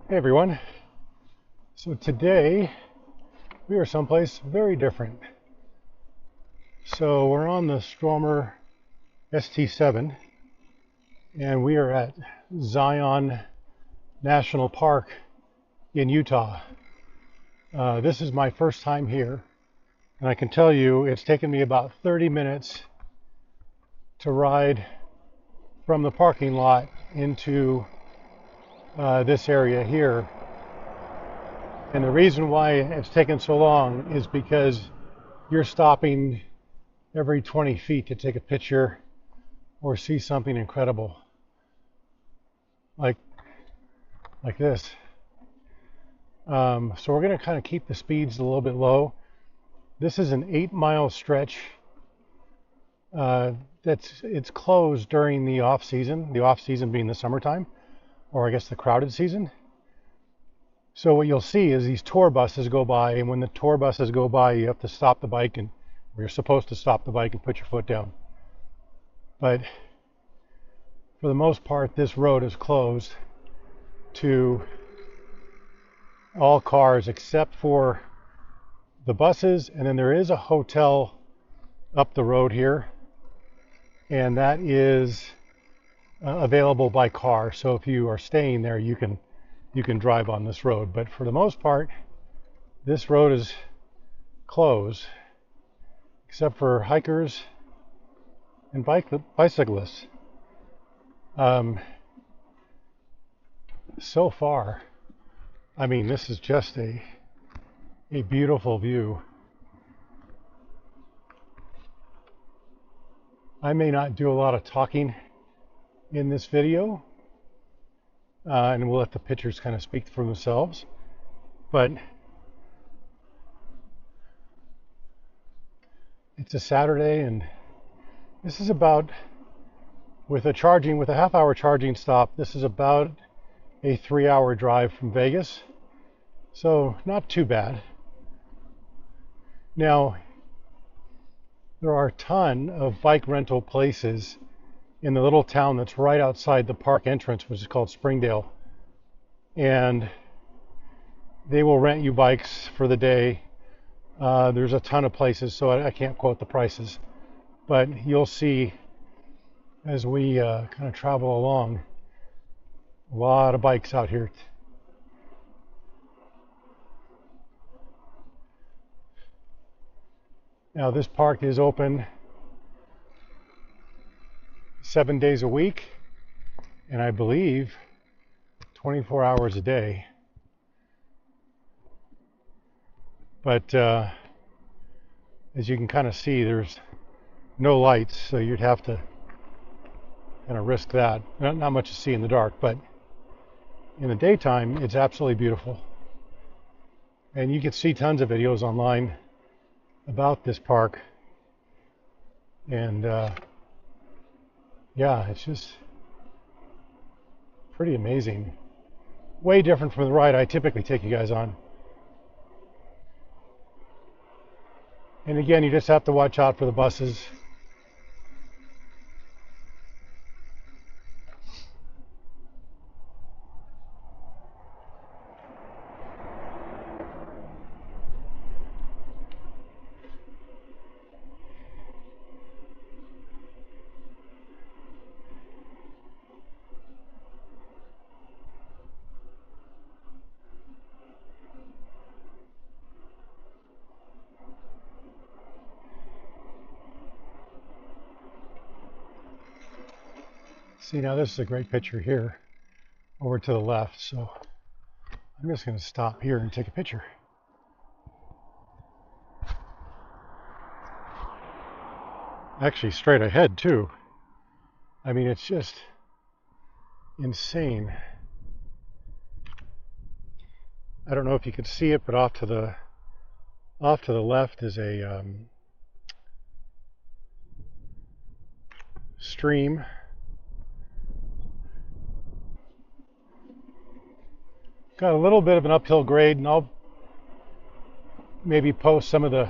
Hey everyone. So today we are someplace very different. So we're on the Stromer ST7 and we are at Zion National Park in Utah. This is my first time here, and I can tell you it's taken me about 30 minutes to ride from the parking lot into this area here. And the reason why it's taken so long is because you're stopping every 20 feet to take a picture or see something incredible like this. So we're going to kind of keep the speeds a little bit low. This is an 8-mile stretch it's closed during the off season being the summertime, or I guess the crowded season. So what you'll see is these tour buses go by, and when the tour buses go by, you have to stop the bike, or you're supposed to stop the bike and put your foot down. But for the most part, this road is closed to all cars except for the buses, and then there is a hotel up the road here, and that is available by car. So if you are staying there, you can drive on this road. But for the most part, this road is closed except for hikers and bicyclists. So far, I mean, this is just a beautiful view. I may not do a lot of talking in this video, and we'll let the pictures kind of speak for themselves. But it's a Saturday, and this is about, with a half-hour charging stop, this is about a 3-hour drive from Vegas. So not too bad. Now, there are a ton of bike rental places in the little town that's right outside the park entrance, which is called Springdale. And they will rent you bikes for the day. There's a ton of places, so I can't quote the prices. But you'll see as we kind of travel along, a lot of bikes out here. Now this park is open 7 days a week, and I believe 24 hours a day. But as you can kind of see, there's no lights, so you'd have to kind of risk that. Not much to see in the dark, but in the daytime, it's absolutely beautiful. And you can see tons of videos online about this park. And yeah, it's just pretty amazing. Way different from the ride I typically take you guys on. And again, you just have to watch out for the buses. See, now this is a great picture here over to the left, so I'm just going to stop here and take a picture. Actually straight ahead too. I mean, it's just insane. I don't know if you could see it, but off to the left is a stream. Got a little bit of an uphill grade, and I'll maybe post some of the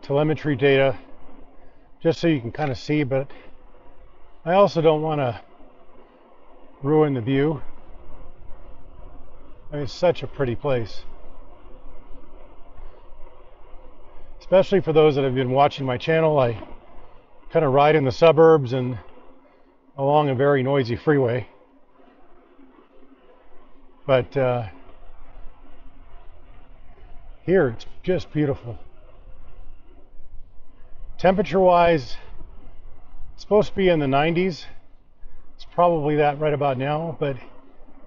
telemetry data just so you can kind of see, but I also don't want to ruin the view. I mean, it's such a pretty place. Especially for those that have been watching my channel, I kind of ride in the suburbs and along a very noisy freeway. But here it's just beautiful. Temperature-wise, it's supposed to be in the 90s. It's probably that right about now, but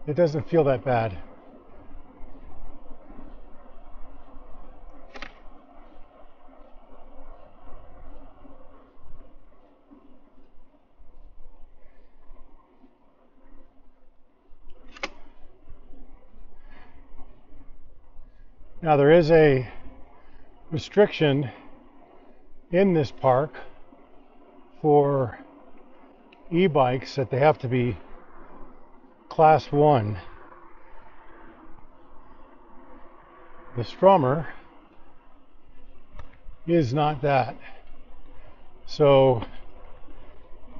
it doesn't feel that bad. Now there is a restriction in this park for e-bikes that they have to be class 1. The Stromer is not that. So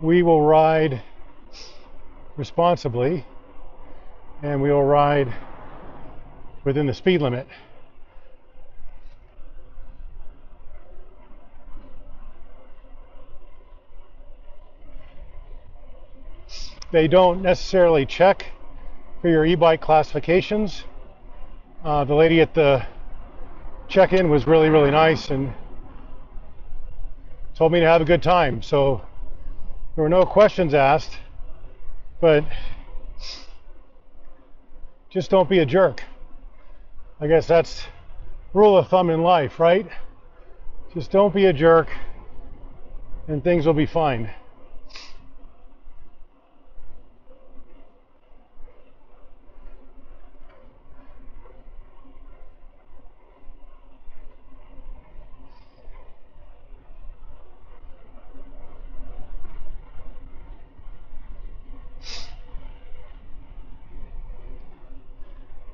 we will ride responsibly and we will ride within the speed limit. They don't necessarily check for your e-bike classifications. The lady at the check-in was really, really nice and told me to have a good time. So there were no questions asked, but just don't be a jerk. I guess that's rule of thumb in life, right? Just don't be a jerk and things will be fine.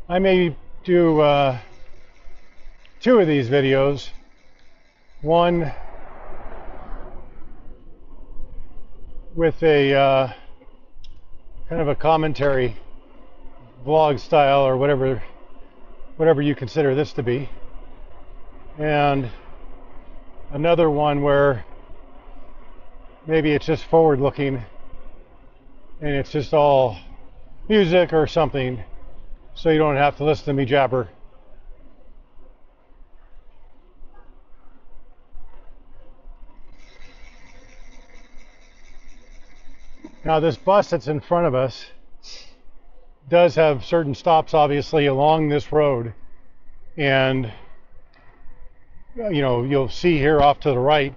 I may do 2 of these videos. One with a kind of a commentary vlog style or whatever you consider this to be, and another one where maybe it's just forward looking and it's just all music or something, so you don't have to listen to me jabber. Now this bus that's in front of us does have certain stops obviously along this road, and you know, you'll see here off to the right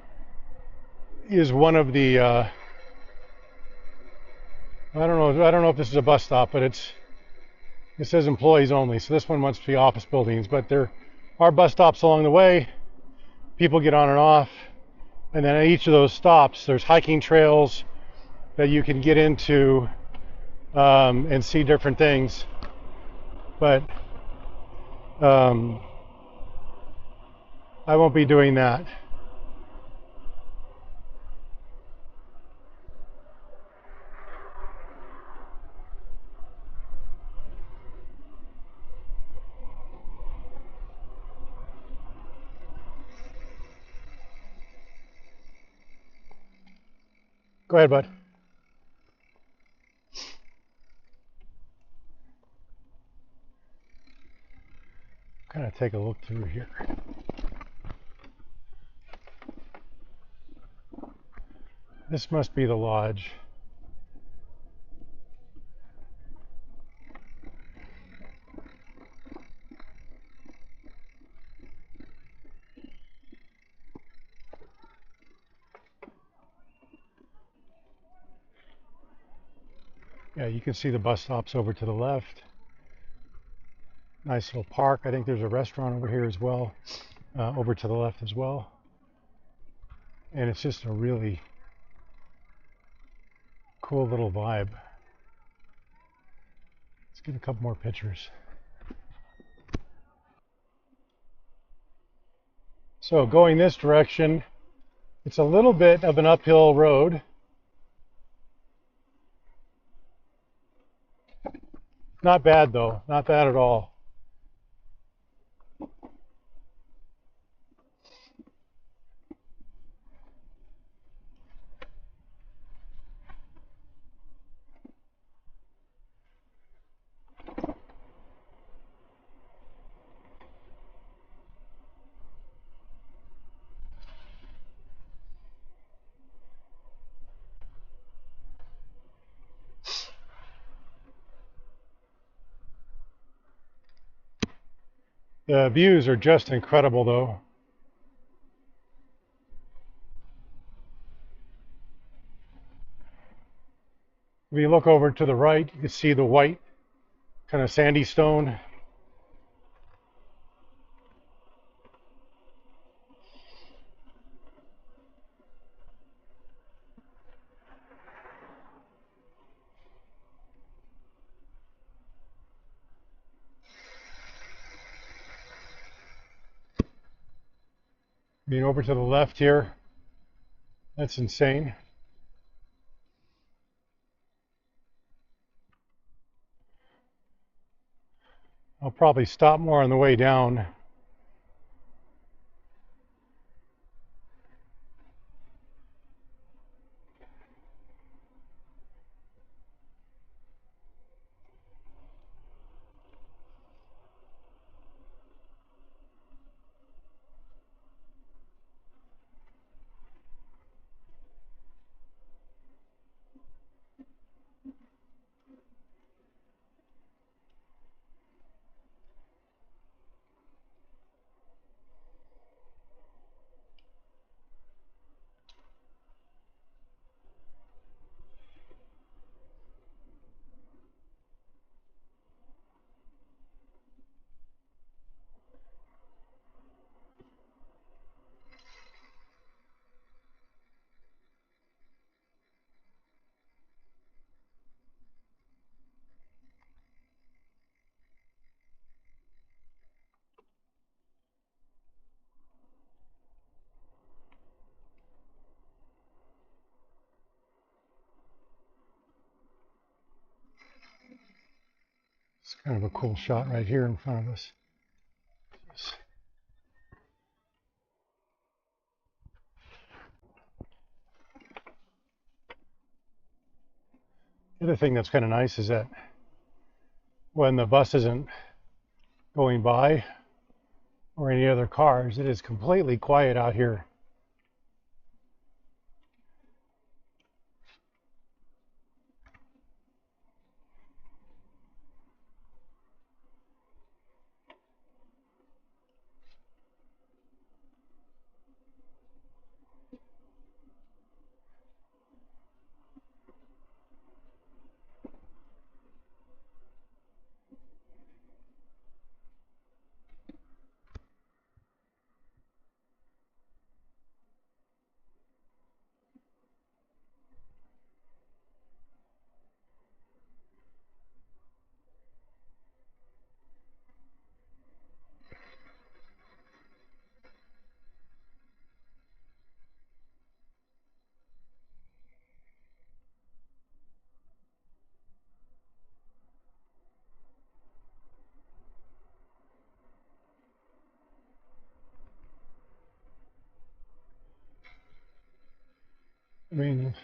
is one of the I don't know if this is a bus stop, but it says employees only, so this one must be office buildings, but there are bus stops along the way. People get on and off, and then at each of those stops there's hiking trails that you can get into and see different things. But I won't be doing that. Go ahead, bud. Kind of take a look through here. This must be the lodge. Yeah, you can see the bus stops over to the left. Nice little park. I think there's a restaurant over here as well, over to the left as well. And it's just a really cool little vibe. Let's get a couple more pictures. So going this direction, it's a little bit of an uphill road. Not bad though, not bad at all. The views are just incredible though. If you look over to the right, you can see the white kind of sandy stone. Being over to the left here, that's insane. I'll probably stop more on the way down. It's kind of a cool shot right here in front of us. The other thing that's kind of nice is that when the bus isn't going by or any other cars, it is completely quiet out here. I mean,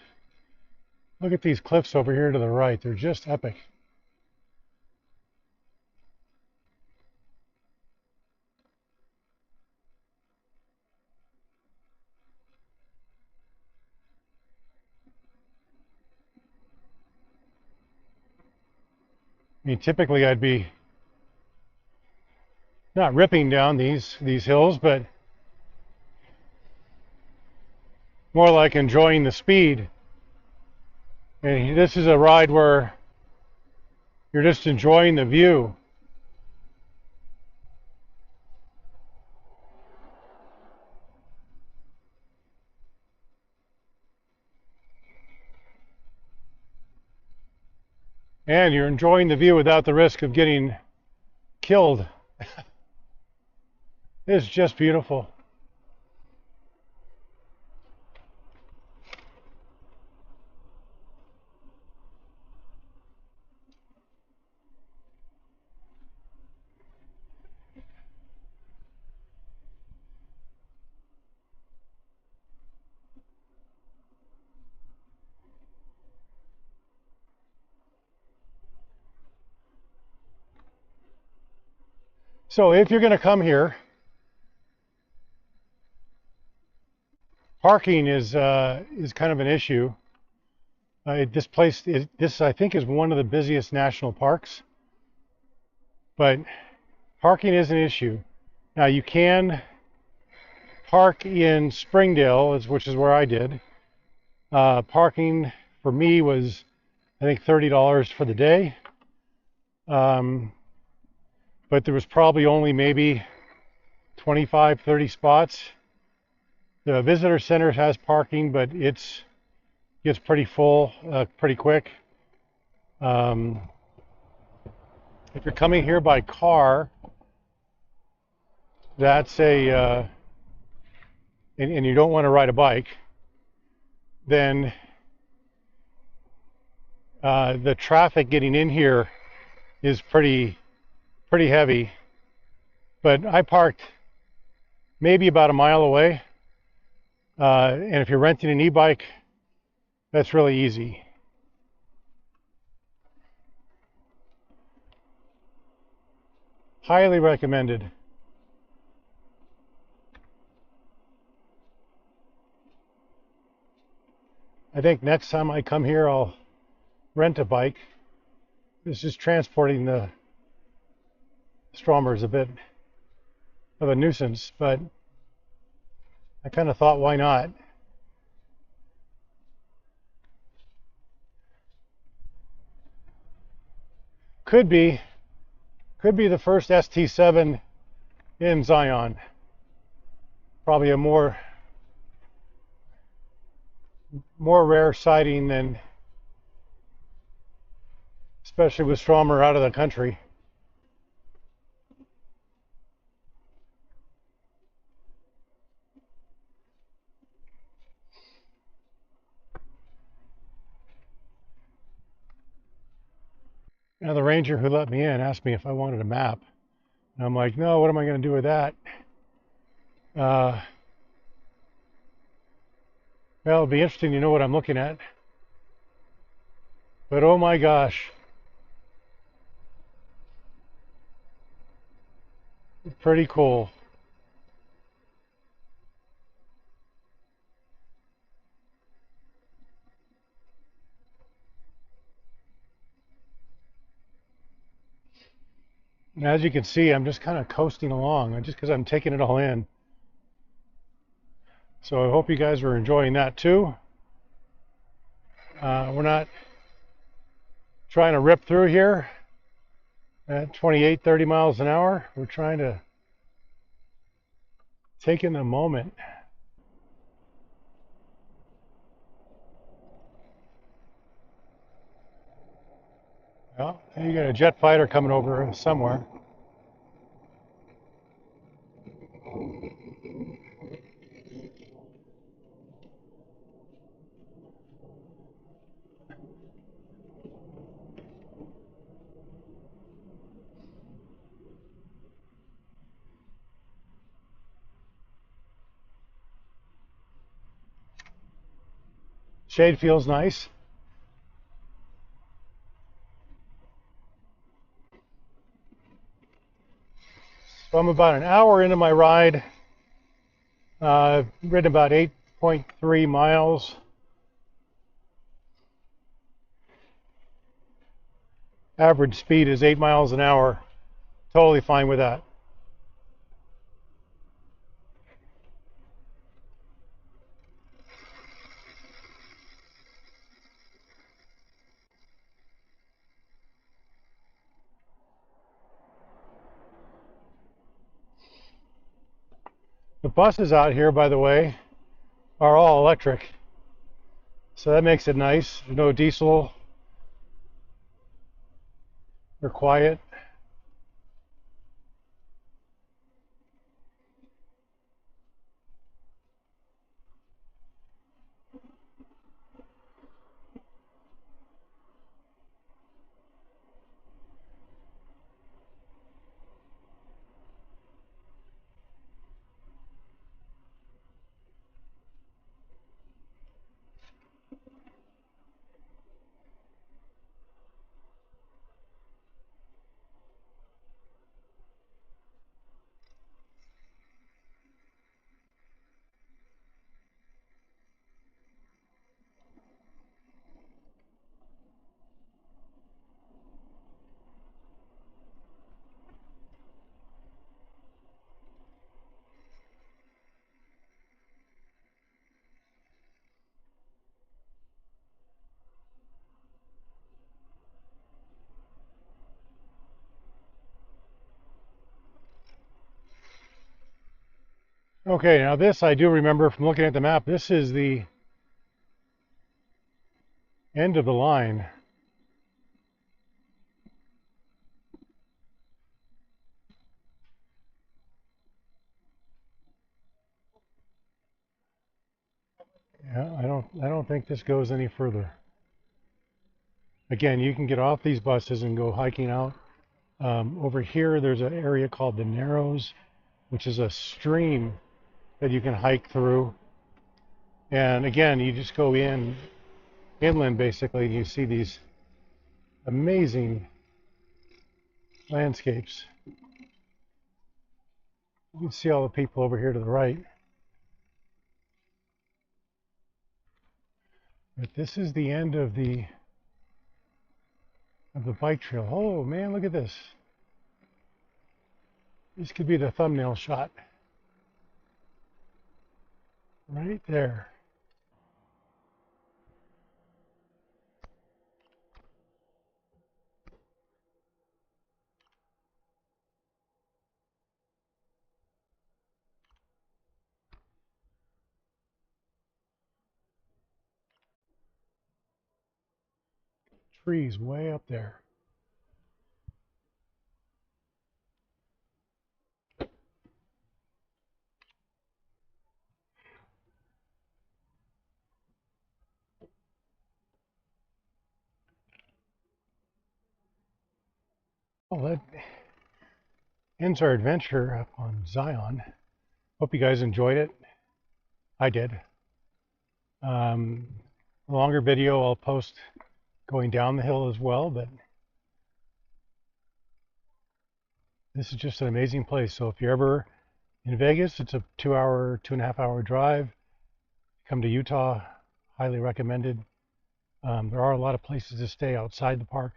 look at these cliffs over here to the right. They're just epic. I mean, typically I'd be not ripping down these hills, but more like enjoying the speed. And this is a ride where you're just enjoying the view. And you're enjoying the view without the risk of getting killed. It's just beautiful. So if you're going to come here, parking is kind of an issue. This I think is one of the busiest national parks, but parking is an issue. Now you can park in Springdale, which is where I did. Parking for me was, I think, $30 for the day. But there was probably only maybe 25, 30 spots. The visitor center has parking, but it gets pretty full pretty quick. If you're coming here by car, that's and you don't want to ride a bike, then the traffic getting in here is pretty heavy. But I parked maybe about a mile away, and if you're renting an e-bike, that's really easy. Highly recommended. I think next time I come here, I'll rent a bike. This is transporting the Stromer is a bit of a nuisance, but I kind of thought, why not? Could be the first ST7 in Zion. Probably a more rare sighting than, especially with Stromer out of the country. Now the ranger who let me in asked me if I wanted a map. And I'm like, no, what am I going to do with that? Well, it'll be interesting to know what I'm looking at. But oh my gosh. Pretty cool. And as you can see, I'm just kind of coasting along, just because I'm taking it all in. So I hope you guys are enjoying that too. We're not trying to rip through here at 28, 30 miles an hour. We're trying to take in the moment. Well, you got a jet fighter coming over somewhere. Shade feels nice. So I'm about an hour into my ride. I've ridden about 8.3 miles. Average speed is 8 miles an hour. Totally fine with that. The buses out here, by the way, are all electric. So that makes it nice. There's no diesel. They're quiet. Okay, now this I do remember from looking at the map. This is the end of the line. Yeah, I don't think this goes any further. Again, you can get off these buses and go hiking out. Over here, there's an area called the Narrows, which is a stream that you can hike through. And again, you just go inland basically, and you see these amazing landscapes. You can see all the people over here to the right. But this is the end of the bike trail. Oh man, look at this. This could be the thumbnail shot. Right there. Trees way up there. Well, that ends our adventure up on Zion. Hope you guys enjoyed it. I did. A longer video I'll post going down the hill as well, but this is just an amazing place. So if you're ever in Vegas, it's a 2-hour, 2.5-hour drive. Come to Utah, highly recommended. There are a lot of places to stay outside the park,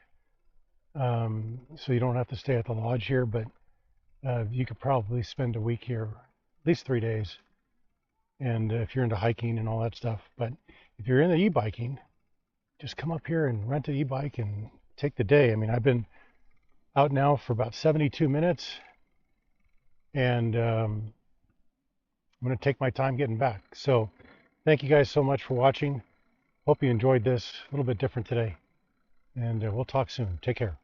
so you don't have to stay at the lodge here, but you could probably spend a week here, at least 3 days. And if you're into hiking and all that stuff, but if you're into e-biking, just come up here and rent an e-bike and take the day. I mean, I've been out now for about 72 minutes, and I'm going to take my time getting back. So thank you guys so much for watching. Hope you enjoyed this. A little bit different today, and we'll talk soon. Take care.